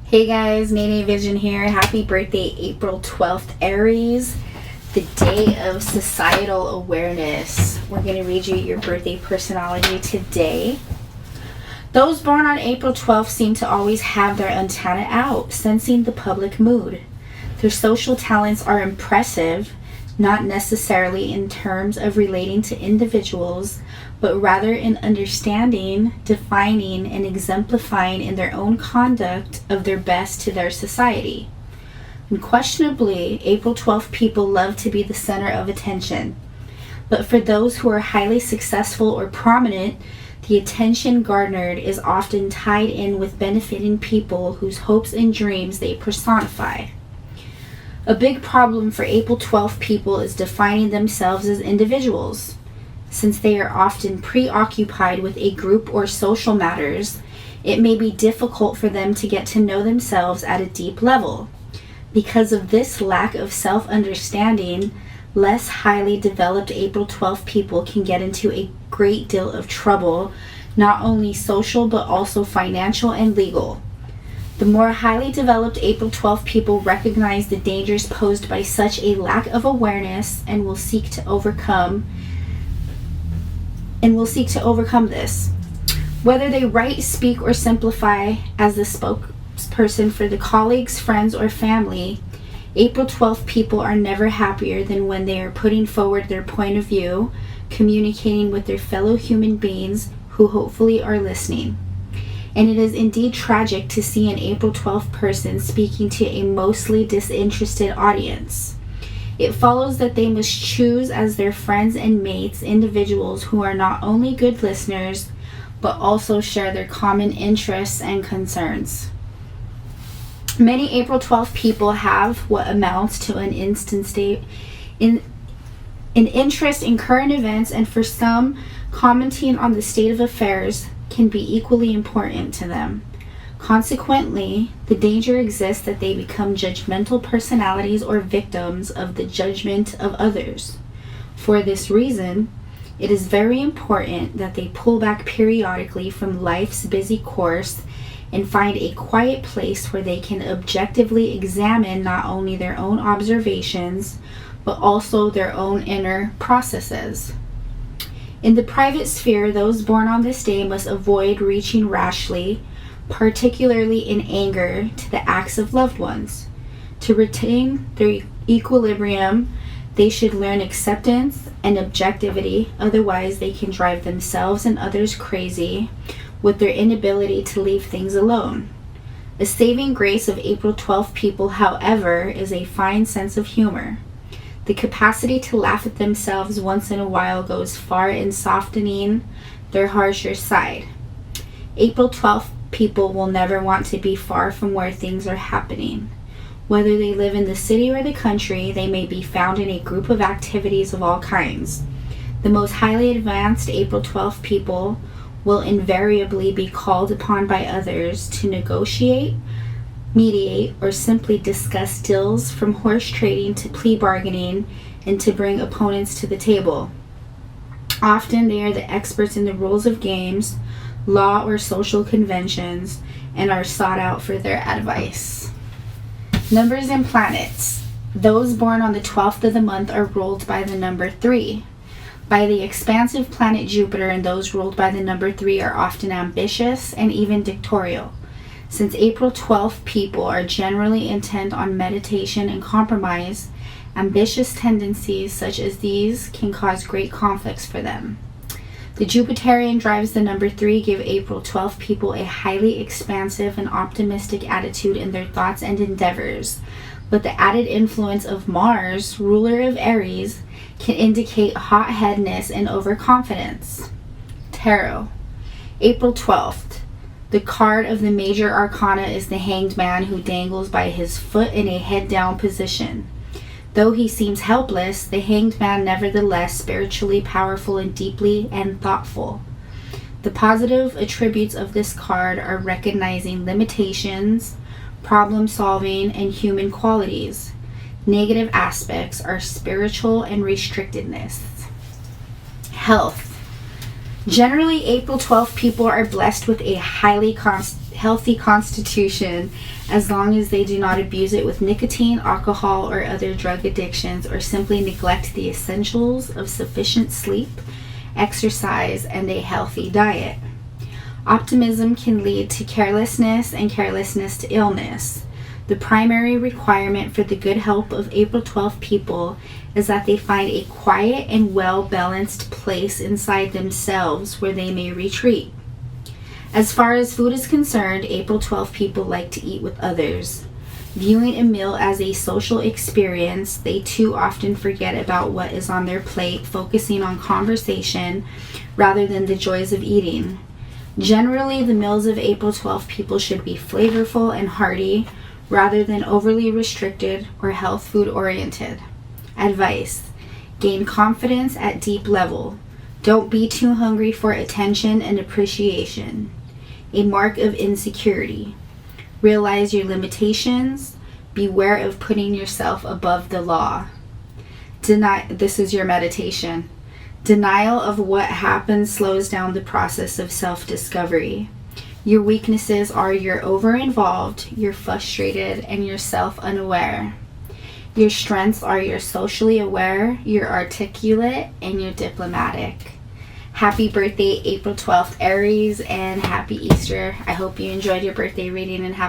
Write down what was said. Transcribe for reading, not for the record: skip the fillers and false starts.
Hey guys, Nene Vision here. Happy birthday, April 12th, Aries, the day of societal awareness. We're going to read you your birthday personality today. Those born on April 12th seem to always have their antenna out, sensing the public mood. Their social talents are impressive, not necessarily in terms of relating to individuals, but rather in understanding, defining, and exemplifying in their own conduct of their best to their society. Unquestionably, April 12th people love to be the center of attention. But for those who are highly successful or prominent, the attention garnered is often tied in with benefiting people whose hopes and dreams they personify. A big problem for April 12th people is defining themselves as individuals. Since they are often preoccupied with a group or social matters, it may be difficult for them to get to know themselves at a deep level. Because of this lack of self-understanding, less highly developed April 12th people can get into a great deal of trouble, not only social but also financial and legal. The more highly developed April 12th people recognize the dangers posed by such a lack of awareness and will seek to overcome this. Whether they write, speak, or simplify as the spokesperson for the colleagues, friends, or family, April 12th people are never happier than when they are putting forward their point of view, communicating with their fellow human beings who hopefully are listening. And it is indeed tragic to see an April 12th person speaking to a mostly disinterested audience. It follows that they must choose as their friends and mates individuals who are not only good listeners, but also share their common interests and concerns. Many April 12th people have what amounts to an interest in current events, and for some, commenting on the state of affairs can be equally important to them. Consequently, the danger exists that they become judgmental personalities or victims of the judgment of others. For this reason, it is very important that they pull back periodically from life's busy course and find a quiet place where they can objectively examine not only their own observations, but also their own inner processes. In the private sphere, those born on this day must avoid reaching rashly, particularly in anger, to the acts of loved ones. To retain their equilibrium, they should learn acceptance and objectivity, otherwise they can drive themselves and others crazy with their inability to leave things alone. A saving grace of April 12th people, however, is a fine sense of humor. The capacity to laugh at themselves once in a while goes far in softening their harsher side. April 12th people will never want to be far from where things are happening. Whether they live in the city or the country, they may be found in a group of activities of all kinds. The most highly advanced April 12th people will invariably be called upon by others to negotiate, mediate, or simply discuss deals, from horse trading to plea bargaining, and to bring opponents to the table. Often they are the experts in the rules of games, law, or social conventions, and are sought out for their advice. Numbers and planets. Those born on the 12th of the month are ruled by the number 3. By the expansive planet Jupiter, and those ruled by the number 3 are often ambitious and even dictatorial. Since April 12th people are generally intent on meditation and compromise, ambitious tendencies such as these can cause great conflicts for them. The Jupiterian drives the number 3 give April 12th people a highly expansive and optimistic attitude in their thoughts and endeavors, but the added influence of Mars, ruler of Aries, can indicate hot-headedness and overconfidence. Tarot. April 12th. The card of the major arcana is the Hanged Man, who dangles by his foot in a head-down position. Though he seems helpless, the Hanged Man nevertheless spiritually powerful and deeply and thoughtful. The positive attributes of this card are recognizing limitations, problem solving, and human qualities. Negative aspects are spiritual and restrictedness. Health. Generally, April 12th people are blessed with a highly healthy constitution as long as they do not abuse it with nicotine, alcohol, or other drug addictions, or simply neglect the essentials of sufficient sleep, exercise, and a healthy diet. Optimism can lead to carelessness, and carelessness to illness. The primary requirement for the good health of April 12 people is that they find a quiet and well-balanced place inside themselves where they may retreat. As far as food is concerned, April 12 people like to eat with others. Viewing a meal as a social experience, they too often forget about what is on their plate, focusing on conversation rather than the joys of eating. Generally, the meals of April 12 people should be flavorful and hearty, rather than overly restricted or health food oriented. Advice: gain confidence at deep level. Don't be too hungry for attention and appreciation. A mark of insecurity. Realize your limitations. Beware of putting yourself above the law. This is your meditation. Denial of what happened slows down the process of self-discovery. Your weaknesses are you're over-involved, you're frustrated, and you're self-unaware. Your strengths are you're socially aware, you're articulate, and you're diplomatic. Happy birthday, April 12th, Aries, and happy Easter. I hope you enjoyed your birthday reading and have